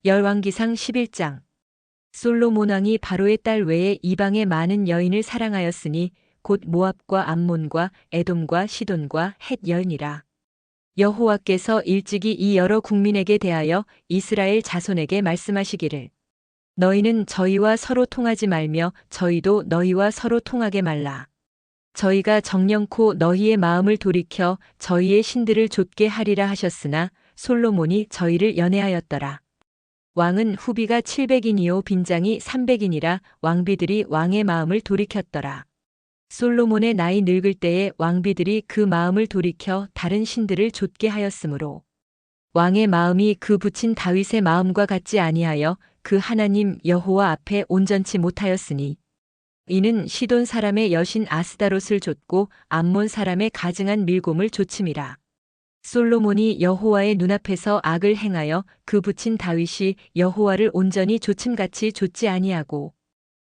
열왕기상 11장. 솔로몬 왕이 바로의 딸 외에 이방의 많은 여인을 사랑하였으니 곧 모압과 암몬과 에돔과 시돈과 헷 여인이라. 여호와께서 일찍이 이 여러 국민에게 대하여 이스라엘 자손에게 말씀하시기를 너희는 저희와 서로 통하지 말며 저희도 너희와 서로 통하게 말라. 저희가 정령코 너희의 마음을 돌이켜 저희의 신들을 좇게 하리라 하셨으나 솔로몬이 저희를 연애하였더라. 왕은 후비가 700인이요 빈장이 300인이라 왕비들이 왕의 마음을 돌이켰더라. 솔로몬의 나이 늙을 때에 왕비들이 그 마음을 돌이켜 다른 신들을 좇게 하였으므로 왕의 마음이 그 부친 다윗의 마음과 같지 아니하여 그 하나님 여호와 앞에 온전치 못하였으니 이는 시돈 사람의 여신 아스다롯을 좇고 암몬 사람의 가증한 밀곰을 좇음이라. 솔로몬이 여호와의 눈앞에서 악을 행하여 그 부친 다윗이 여호와를 온전히 좇음같이 좇지 아니하고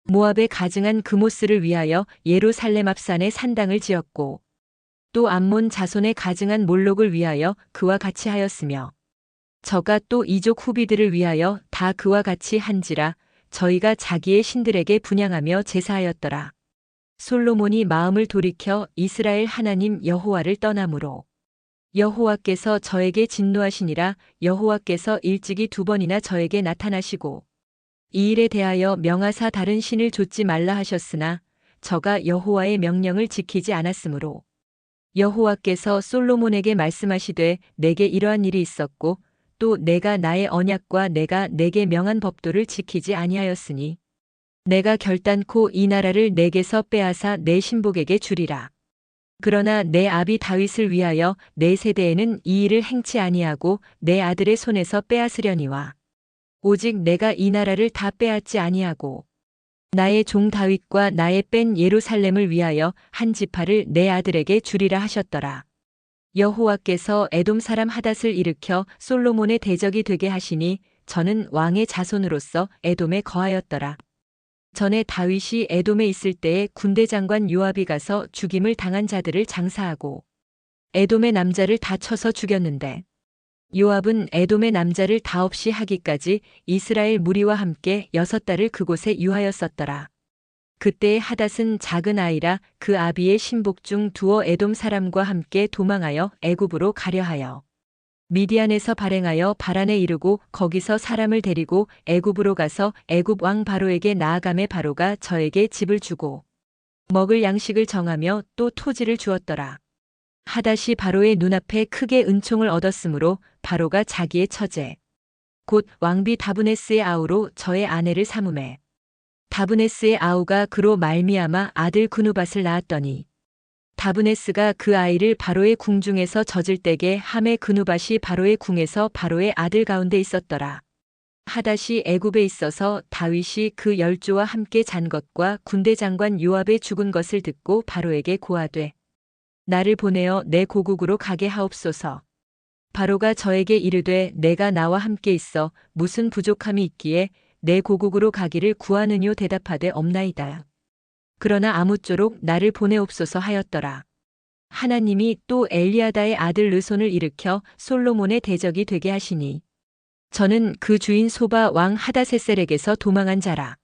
모압의 가증한 그모스를 위하여 예루살렘 앞산에 산당을 지었고 또 암몬 자손의 가증한 몰록을 위하여 그와 같이 하였으며 저가 또 이족 후비들을 위하여 다 그와 같이 한지라. 저희가 자기의 신들에게 분향하며 제사하였더라. 솔로몬이 마음을 돌이켜 이스라엘 하나님 여호와를 떠나므로 여호와께서 저에게 진노하시니라. 여호와께서 일찍이 2번이나 저에게 나타나시고 이 일에 대하여 명하사 다른 신을 좇지 말라 하셨으나 저가 여호와의 명령을 지키지 않았으므로 여호와께서 솔로몬에게 말씀하시되 내게 이러한 일이 있었고 또 내가 나의 언약과 내가 내게 명한 법도를 지키지 아니하였으니 내가 결단코 이 나라를 내게서 빼앗아 내 신복에게 주리라. 그러나 내 아비 다윗을 위하여 내 세대에는 이 일을 행치 아니하고 내 아들의 손에서 빼앗으려니와 오직 내가 이 나라를 다 빼앗지 아니하고 나의 종 다윗과 나의 뺀 예루살렘을 위하여 한 지파를 내 아들에게 주리라 하셨더라. 여호와께서 에돔 사람 하닷을 일으켜 솔로몬의 대적이 되게 하시니 저는 왕의 자손으로서 에돔에 거하였더라. 전에 다윗이 에돔에 있을 때에 군대 장관 요압이 가서 죽임을 당한 자들을 장사하고 에돔의 남자를 다 쳐서 죽였는데 요압은 에돔의 남자를 다 없이 하기까지 이스라엘 무리와 함께 6달을 그곳에 유하였었더라. 그때의 하닷은 작은 아이라 그 아비의 신복 중 두어 에돔 사람과 함께 도망하여 애굽으로 가려하여 미디안에서 발행하여 바란에 이르고 거기서 사람을 데리고 애굽으로 가서 애굽 왕 바로에게 나아가매 바로가 저에게 집을 주고 먹을 양식을 정하며 또 토지를 주었더라. 하닷이 바로의 눈앞에 크게 은총을 얻었으므로 바로가 자기의 처제 곧 왕비 다브네스의 아우로 저의 아내를 삼으매 다브네스의 아우가 그로 말미암아 아들 그누밧을 낳았더니 다브네스가 그 아이를 바로의 궁중에서 젖을 때게 하매 그누밧이 바로의 궁에서 바로의 아들 가운데 있었더라. 하닷이 애굽에 있어서 다윗이 그 열조와 함께 잔 것과 군대 장관 요압의 죽은 것을 듣고 바로에게 고하되 나를 보내어 내 고국으로 가게 하옵소서. 바로가 저에게 이르되 내가 나와 함께 있어 무슨 부족함이 있기에 내 고국으로 가기를 구하느뇨 대답하되 없나이다. 그러나 아무쪼록 나를 보내옵소서 하였더라. 하나님이 또 엘리아다의 아들 르손을 일으켜 솔로몬의 대적이 되게 하시니 저는 그 주인 소바 왕 하닷세셀에게서 도망한 자라.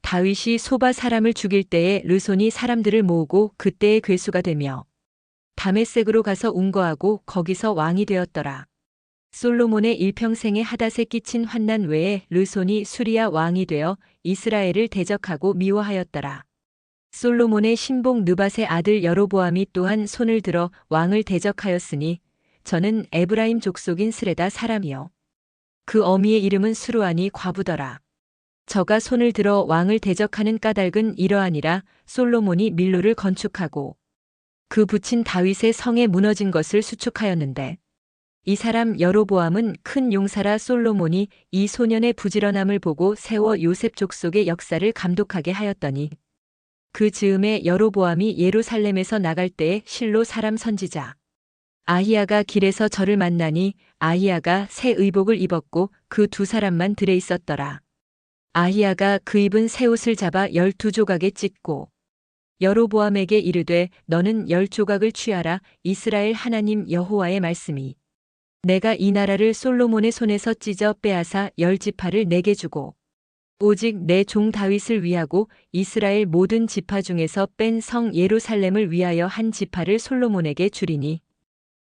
다윗이 소바 사람을 죽일 때에 르손이 사람들을 모으고 그때의 괴수가 되며 다메섹으로 가서 운거하고 거기서 왕이 되었더라. 솔로몬의 일평생에 하닷에 끼친 환난 외에 르손이 수리아 왕이 되어 이스라엘을 대적하고 미워하였더라. 솔로몬의 신복 느밧의 아들 여로보암이 또한 손을 들어 왕을 대적하였으니 저는 에브라임 족속인 스레다 사람이요 그 어미의 이름은 수루아니 과부더라. 저가 손을 들어 왕을 대적하는 까닭은 이러하니라. 솔로몬이 밀로를 건축하고 그 부친 다윗의 성에 무너진 것을 수축하였는데 이 사람 여로보암은 큰 용사라. 솔로몬이 이 소년의 부지런함을 보고 세워 요셉 족속의 역사를 감독하게 하였더니 그 즈음에 여로보암이 예루살렘에서 나갈 때에 실로 사람 선지자 아히야가 길에서 저를 만나니 아히야가 새 의복을 입었고 그 2사람만 들에 있었더라. 아히야가 그 입은 새 옷을 잡아 12조각에 찢고 여로보암에게 이르되 너는 10조각을 취하라. 이스라엘 하나님 여호와의 말씀이 내가 이 나라를 솔로몬의 손에서 찢어 빼앗아 10지파를 내게 주고 오직 내 종 다윗을 위하고 이스라엘 모든 지파 중에서 뺀 성 예루살렘을 위하여 한 지파를 솔로몬에게 주리니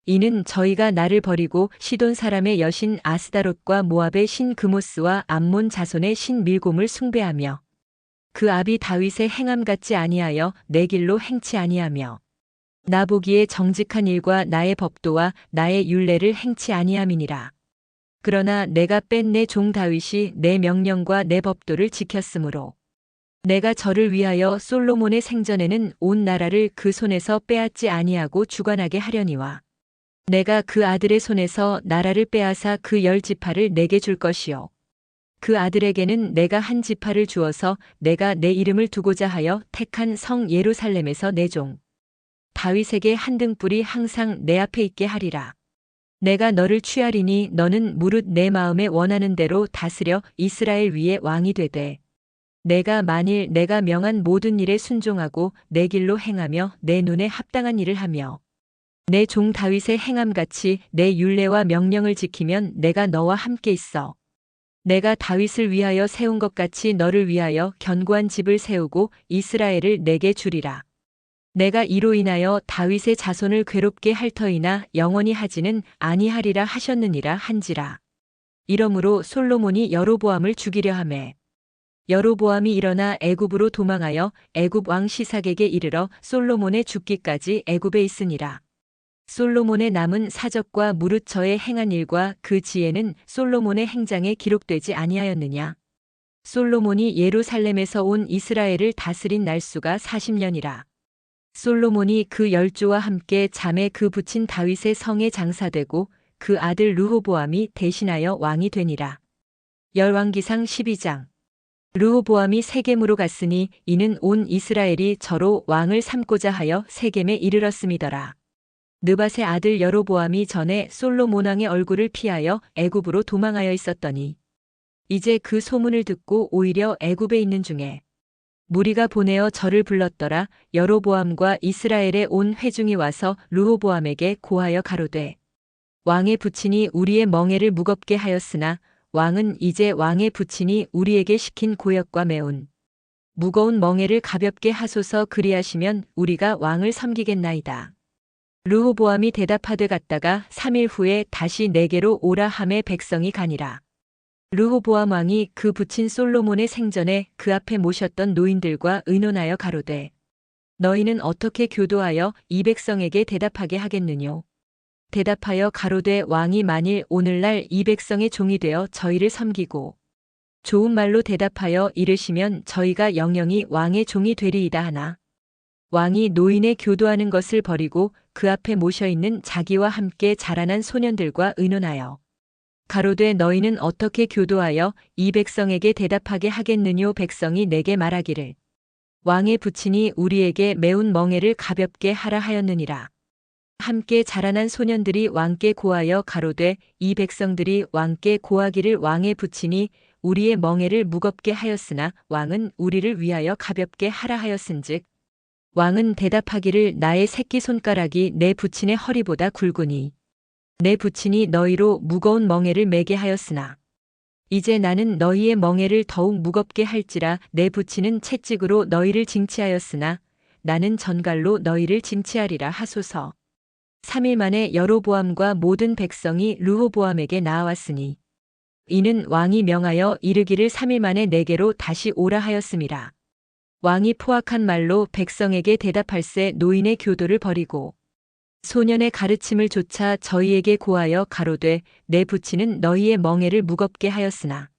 이는 저희가 나를 버리고 시돈 사람의 여신 아스다롯과 모압의 신 그모스와 암몬 자손의 신 밀곰을 숭배하며 그 아비 다윗의 행함 같지 아니하여 내 길로 행치 아니하며 나 보기에 정직한 일과 나의 법도와 나의 율례를 행치 아니함이니라. 그러나 내가 뺀 내 종 다윗이 내 명령과 내 법도를 지켰으므로 내가 저를 위하여 솔로몬의 생전에는 온 나라를 그 손에서 빼앗지 아니하고 주관하게 하려니와 내가 그 아들의 손에서 나라를 빼앗아 그 10지파를 내게 줄 것이요 그 아들에게는 내가 한 지파를 주어서 내가 내 이름을 두고자 하여 택한 성 예루살렘에서 내 종 다윗에게 한 등불이 항상 내 앞에 있게 하리라. 내가 너를 취하리니 너는 무릇 내 마음에 원하는 대로 다스려 이스라엘 위에 왕이 되되 내가 만일 내가 명한 모든 일에 순종하고 내 길로 행하며 내 눈에 합당한 일을 하며 내 종 다윗의 행함같이 내 율례와 명령을 지키면 내가 너와 함께 있어 내가 다윗을 위하여 세운 것 같이 너를 위하여 견고한 집을 세우고 이스라엘을 내게 주리라. 내가 이로 인하여 다윗의 자손을 괴롭게 할 터이나 영원히 하지는 아니하리라 하셨느니라 한지라. 이러므로 솔로몬이 여로보암을 죽이려 하매 여로보암이 일어나 애굽으로 도망하여 애굽 왕 시삭에게 이르러 솔로몬의 죽기까지 애굽에 있으니라. 솔로몬의 남은 사적과 무릇 저의 행한 일과 그 지혜는 솔로몬의 행장에 기록되지 아니하였느냐. 솔로몬이 예루살렘에서 온 이스라엘을 다스린 날수가 40년이라. 솔로몬이 그 열조와 함께 잠에 그 붙인 다윗의 성에 장사되고 그 아들 르호보암이 대신하여 왕이 되니라. 열왕기상 12장. 르호보암이 세겜으로 갔으니 이는 온 이스라엘이 저로 왕을 삼고자 하여 세겜에 이르렀음이더라. 느밧의 아들 여로보암이 전에 솔로몬 왕의 얼굴을 피하여 애굽으로 도망하여 있었더니 이제 그 소문을 듣고 오히려 애굽에 있는 중에 무리가 보내어 저를 불렀더라. 여로보암과 이스라엘의 온 회중이 와서 르호보암에게 고하여 가로되 왕의 부친이 우리의 멍에를 무겁게 하였으나 왕은 이제 왕의 부친이 우리에게 시킨 고역과 매운 무거운 멍에를 가볍게 하소서. 그리하시면 우리가 왕을 섬기겠나이다. 르호보암이 대답하되 갔다가 3일 후에 다시 내게로 오라 하매 백성이 가니라. 르호보암 왕이 그 부친 솔로몬의 생전에 그 앞에 모셨던 노인들과 의논하여 가로되 너희는 어떻게 교도하여 이 백성에게 대답하게 하겠느뇨. 대답하여 가로되 왕이 만일 오늘날 이 백성의 종이 되어 저희를 섬기고 좋은 말로 대답하여 이르시면 저희가 영영이 왕의 종이 되리이다 하나 왕이 노인의 교도하는 것을 버리고 그 앞에 모셔있는 자기와 함께 자라난 소년들과 의논하여 가로되 너희는 어떻게 교도하여 이 백성에게 대답하게 하겠느뇨. 백성이 내게 말하기를 왕의 부친이 우리에게 매운 멍에를 가볍게 하라 하였느니라. 함께 자라난 소년들이 왕께 고하여 가로되 이 백성들이 왕께 고하기를 왕의 부친이 우리의 멍에를 무겁게 하였으나 왕은 우리를 위하여 가볍게 하라 하였은즉 왕은 대답하기를 나의 새끼손가락이 내 부친의 허리보다 굵으니 내 부친이 너희로 무거운 멍에를 매게 하였으나 이제 나는 너희의 멍에를 더욱 무겁게 할지라. 내 부친은 채찍으로 너희를 징치하였으나 나는 전갈로 너희를 징치하리라 하소서. 3일 만에 여로보암과 모든 백성이 르호보암에게 나아왔으니 이는 왕이 명하여 이르기를 3일 만에 내게로 다시 오라 하였음이라. 왕이 포악한 말로 백성에게 대답할세 노인의 교도를 버리고 소년의 가르침을 조차 저희에게 고하여 가로되 내 부친은 너희의 멍에를 무겁게 하였으나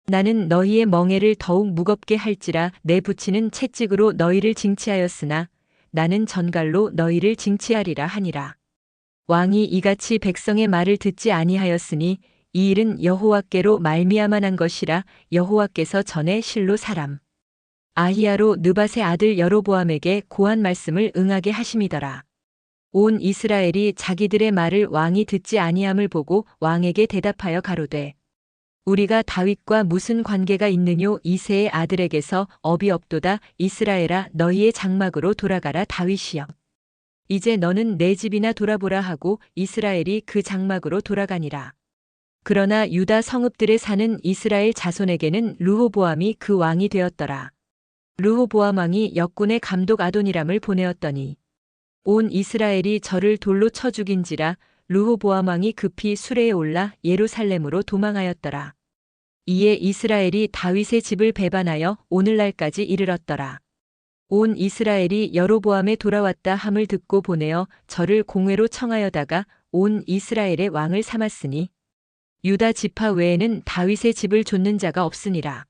나는 너희의 멍에를 더욱 무겁게 할지라. 내 부친은 채찍으로 너희를 징치하였으나 나는 전갈로 너희를 징치하리라 하니라. 왕이 이같이 백성의 말을 듣지 아니하였으니 이 일은 여호와께로 말미암아 난 것이라. 여호와께서 전에 실로 사람 아히야로 느밧의 아들 여로보암에게 고한 말씀을 응하게 하심이더라. 온 이스라엘이 자기들의 말을 왕이 듣지 아니함을 보고 왕에게 대답하여 가로되 우리가 다윗과 무슨 관계가 있느뇨. 이새의 아들에게서 업이 없도다. 이스라엘아 너희의 장막으로 돌아가라. 다윗이여 이제 너는 내 집이나 돌아보라 하고 이스라엘이 그 장막으로 돌아가니라. 그러나 유다 성읍들에 사는 이스라엘 자손에게는 르호보암이 그 왕이 되었더라. 르호보암 왕이 역군의 감독 아도니람을 보내었더니 온 이스라엘이 저를 돌로 쳐 죽인지라 르호보암 왕이 급히 수레에 올라 예루살렘으로 도망하였더라. 이에 이스라엘이 다윗의 집을 배반하여 오늘날까지 이르렀더라. 온 이스라엘이 여로보암에 돌아왔다 함을 듣고 보내어 저를 공회로 청하여다가 온 이스라엘의 왕을 삼았으니 유다 지파 외에는 다윗의 집을 좇는 자가 없으니라.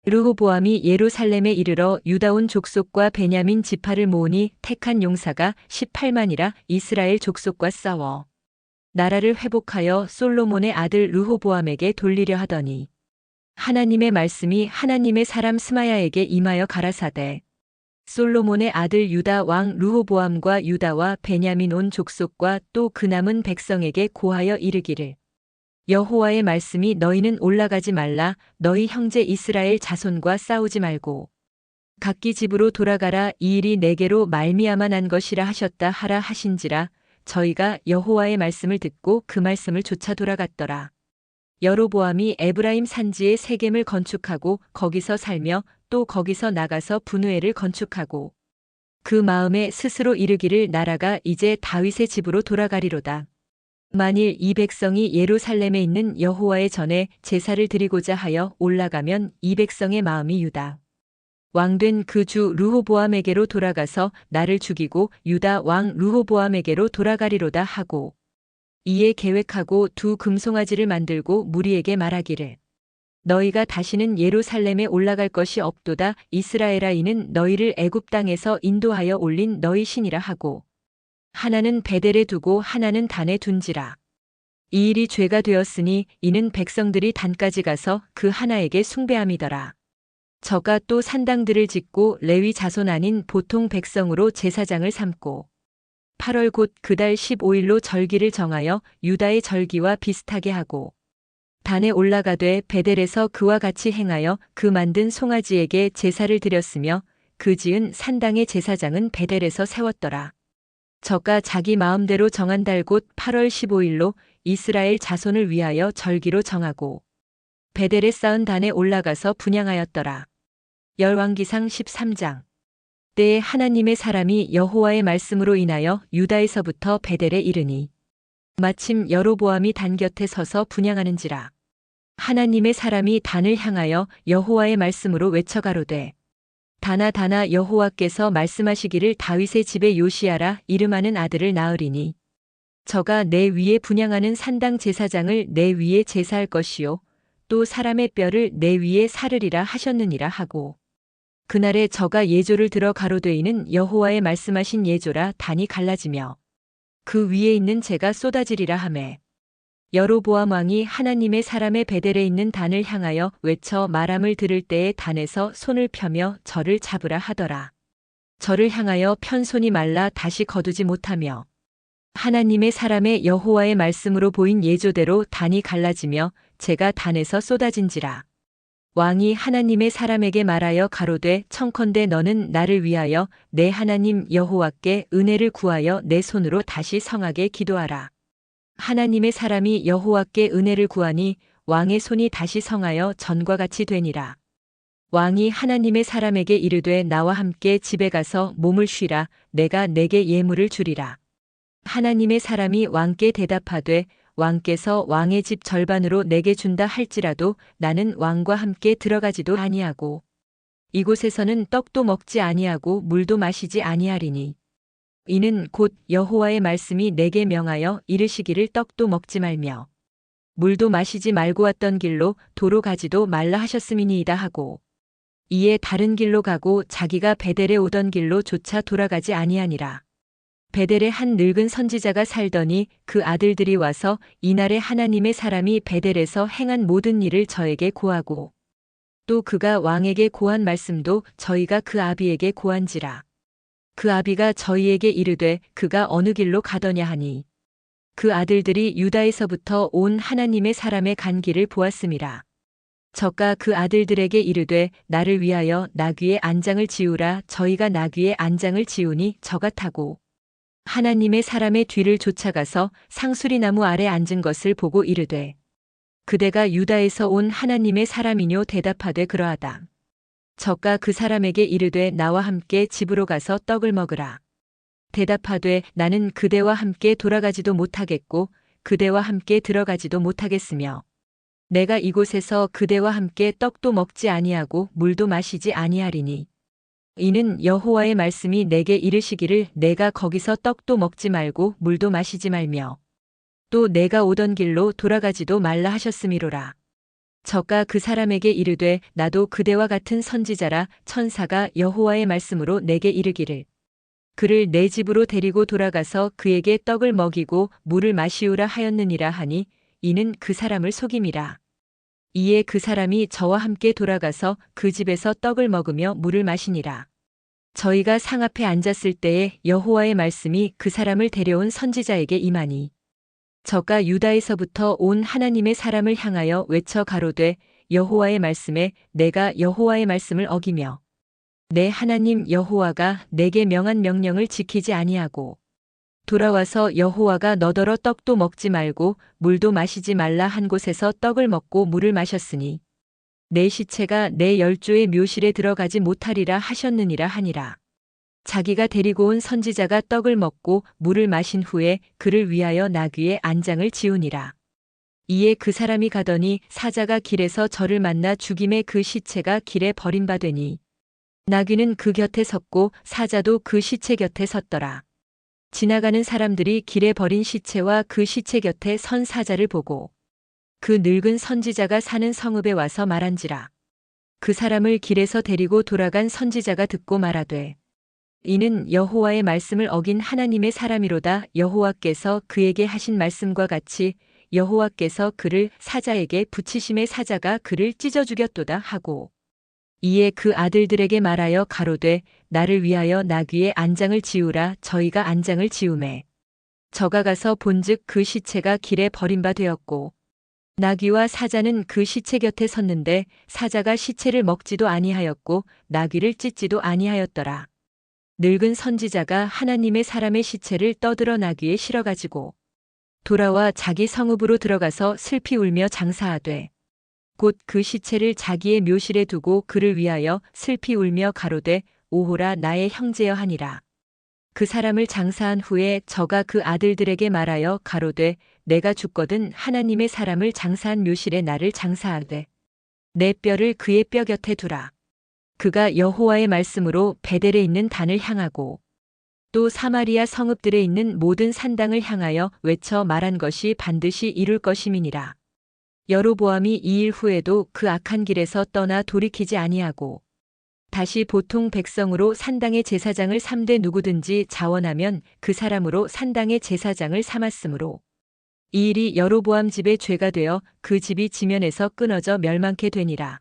르호보암이 예루살렘에 이르러 유다 온 족속과 베냐민 지파를 모으니 택한 용사가 18만이라 이스라엘 족속과 싸워 나라를 회복하여 솔로몬의 아들 르호보암에게 돌리려 하더니 하나님의 말씀이 하나님의 사람 스마야에게 임하여 가라사대 솔로몬의 아들 유다 왕 르호보암과 유다와 베냐민 온 족속과 또 그 남은 백성에게 고하여 이르기를 여호와의 말씀이 너희는 올라가지 말라 너희 형제 이스라엘 자손과 싸우지 말고 각기 집으로 돌아가라 이 일이 내게로 말미암아 난 것이라 하셨다 하라 하신지라 저희가 여호와의 말씀을 듣고 그 말씀을 좇아 돌아갔더라. 여로보암이 에브라임 산지에 세겜을 건축하고 거기서 살며 또 거기서 나가서 분우엘을 건축하고 그 마음에 스스로 이르기를 나라가 이제 다윗의 집으로 돌아가리로다. 만일 이 백성이 예루살렘에 있는 여호와의 전에 제사를 드리고자 하여 올라가면 이 백성의 마음이 유다 왕된 그 주 르호보암에게로 돌아가서 나를 죽이고 유다 왕 르호보암에게로 돌아가리로다 하고 이에 계획하고 두 금송아지를 만들고 무리에게 말하기를 너희가 다시는 예루살렘에 올라갈 것이 없도다 이스라엘아 이는 너희를 애굽 땅에서 인도하여 올린 너희 신이라 하고 하나는 베델에 두고 하나는 단에 둔지라. 이 일이 죄가 되었으니 이는 백성들이 단까지 가서 그 하나에게 숭배함이더라. 저가 또 산당들을 짓고 레위 자손 아닌 보통 백성으로 제사장을 삼고 8월 곧 그달 15일로 절기를 정하여 유다의 절기와 비슷하게 하고 단에 올라가되 베델에서 그와 같이 행하여 그 만든 송아지에게 제사를 드렸으며 그 지은 산당의 제사장은 베델에서 세웠더라. 저가 자기 마음대로 정한 달 곧 8월 15일로 이스라엘 자손을 위하여 절기로 정하고 베델에 쌓은 단에 올라가서 분향하였더라. 열왕기상 13장 때에 하나님의 사람이 여호와의 말씀으로 인하여 유다에서부터 베델에 이르니 마침 여로보암이 단 곁에 서서 분향하는지라. 하나님의 사람이 단을 향하여 여호와의 말씀으로 외쳐가로되 다나 다나 여호와께서 말씀하시기를 다윗의 집에 요시야라 이름하는 아들을 낳으리니 저가 내 위에 분향하는 산당 제사장을 내 위에 제사할 것이요 또 사람의 뼈를 내 위에 사르리라 하셨느니라 하고 그날에 저가 예조를 들어 가로되 이는 여호와의 말씀하신 예조라 단이 갈라지며 그 위에 있는 재가 쏟아지리라 하매 여로보암 왕이 하나님의 사람의 베델에 있는 단을 향하여 외쳐 말함을 들을 때에 단에서 손을 펴며 저를 잡으라 하더라. 저를 향하여 편 손이 말라 다시 거두지 못하며 하나님의 사람의 여호와의 말씀으로 보인 예조대로 단이 갈라지며 재가 단에서 쏟아진지라. 왕이 하나님의 사람에게 말하여 가로되 청컨대 너는 나를 위하여 내 하나님 여호와께 은혜를 구하여 내 손으로 다시 성하게 기도하라. 하나님의 사람이 여호와께 은혜를 구하니 왕의 손이 다시 성하여 전과 같이 되니라. 왕이 하나님의 사람에게 이르되 나와 함께 집에 가서 몸을 쉬라 내가 내게 예물을 주리라. 하나님의 사람이 왕께 대답하되 왕께서 왕의 집 절반으로 내게 준다 할지라도 나는 왕과 함께 들어가지도 아니하고 이곳에서는 떡도 먹지 아니하고 물도 마시지 아니하리니 이는 곧 여호와의 말씀이 내게 명하여 이르시기를 떡도 먹지 말며 물도 마시지 말고 왔던 길로 도로 가지도 말라 하셨음이니이다 하고 이에 다른 길로 가고 자기가 베델에 오던 길로 조차 돌아가지 아니하니라. 베델에 한 늙은 선지자가 살더니 그 아들들이 와서 이날에 하나님의 사람이 베델에서 행한 모든 일을 저에게 고하고 또 그가 왕에게 고한 말씀도 저희가 그 아비에게 고한지라. 그 아비가 저희에게 이르되 그가 어느 길로 가더냐 하니 그 아들들이 유다에서부터 온 하나님의 사람의 간 길을 보았음이라. 저가 그 아들들에게 이르되 나를 위하여 나귀의 안장을 지우라. 저희가 나귀의 안장을 지우니 저가 타고 하나님의 사람의 뒤를 쫓아가서 상수리 나무 아래 앉은 것을 보고 이르되 그대가 유다에서 온 하나님의 사람이뇨 대답하되 그러하다. 저가 그 사람에게 이르되 나와 함께 집으로 가서 떡을 먹으라. 대답하되 나는 그대와 함께 돌아가지도 못하겠고 그대와 함께 들어가지도 못하겠으며 내가 이곳에서 그대와 함께 떡도 먹지 아니하고 물도 마시지 아니하리니 이는 여호와의 말씀이 내게 이르시기를 내가 거기서 떡도 먹지 말고 물도 마시지 말며 또 내가 오던 길로 돌아가지도 말라 하셨음이로라. 저가 그 사람에게 이르되 나도 그대와 같은 선지자라 천사가 여호와의 말씀으로 내게 이르기를 그를 내 집으로 데리고 돌아가서 그에게 떡을 먹이고 물을 마시우라 하였느니라 하니 이는 그 사람을 속임이라. 이에 그 사람이 저와 함께 돌아가서 그 집에서 떡을 먹으며 물을 마시니라. 저희가 상 앞에 앉았을 때에 여호와의 말씀이 그 사람을 데려온 선지자에게 임하니 저가 유다에서부터 온 하나님의 사람을 향하여 외쳐 가로되 여호와의 말씀에 내가 여호와의 말씀을 어기며 내 하나님 여호와가 내게 명한 명령을 지키지 아니하고 돌아와서 여호와가 너더러 떡도 먹지 말고 물도 마시지 말라 한 곳에서 떡을 먹고 물을 마셨으니 내 시체가 내 열조의 묘실에 들어가지 못하리라 하셨느니라 하니라. 자기가 데리고 온 선지자가 떡을 먹고 물을 마신 후에 그를 위하여 나귀의 안장을 지우니라. 이에 그 사람이 가더니 사자가 길에서 저를 만나 죽임에 그 시체가 길에 버림바되니 나귀는 그 곁에 섰고 사자도 그 시체 곁에 섰더라. 지나가는 사람들이 길에 버린 시체와 그 시체 곁에 선 사자를 보고 그 늙은 선지자가 사는 성읍에 와서 말한지라. 그 사람을 길에서 데리고 돌아간 선지자가 듣고 말하되 이는 여호와의 말씀을 어긴 하나님의 사람이로다. 여호와께서 그에게 하신 말씀과 같이 여호와께서 그를 사자에게 붙이심에 사자가 그를 찢어 죽였도다 하고 이에 그 아들들에게 말하여 가로되 나를 위하여 나귀의 안장을 지우라. 저희가 안장을 지우매 저가 가서 본즉 그 시체가 길에 버림바 되었고 나귀와 사자는 그 시체 곁에 섰는데 사자가 시체를 먹지도 아니하였고 나귀를 찢지도 아니하였더라. 늙은 선지자가 하나님의 사람의 시체를 떠들어 나귀에 실어가지고 돌아와 자기 성읍으로 들어가서 슬피 울며 장사하되 곧 그 시체를 자기의 묘실에 두고 그를 위하여 슬피 울며 가로되 오호라 나의 형제여 하니라. 그 사람을 장사한 후에 저가 그 아들들에게 말하여 가로되 내가 죽거든 하나님의 사람을 장사한 묘실에 나를 장사하되 내 뼈를 그의 뼈 곁에 두라. 그가 여호와의 말씀으로 베델에 있는 단을 향하고 또 사마리아 성읍들에 있는 모든 산당을 향하여 외쳐 말한 것이 반드시 이룰 것임이니라. 여로보암이 이 일 후에도 그 악한 길에서 떠나 돌이키지 아니하고 다시 보통 백성으로 산당의 제사장을 삼되 누구든지 자원하면 그 사람으로 산당의 제사장을 삼았으므로 이 일이 여로보암 집의 죄가 되어 그 집이 지면에서 끊어져 멸망케 되니라.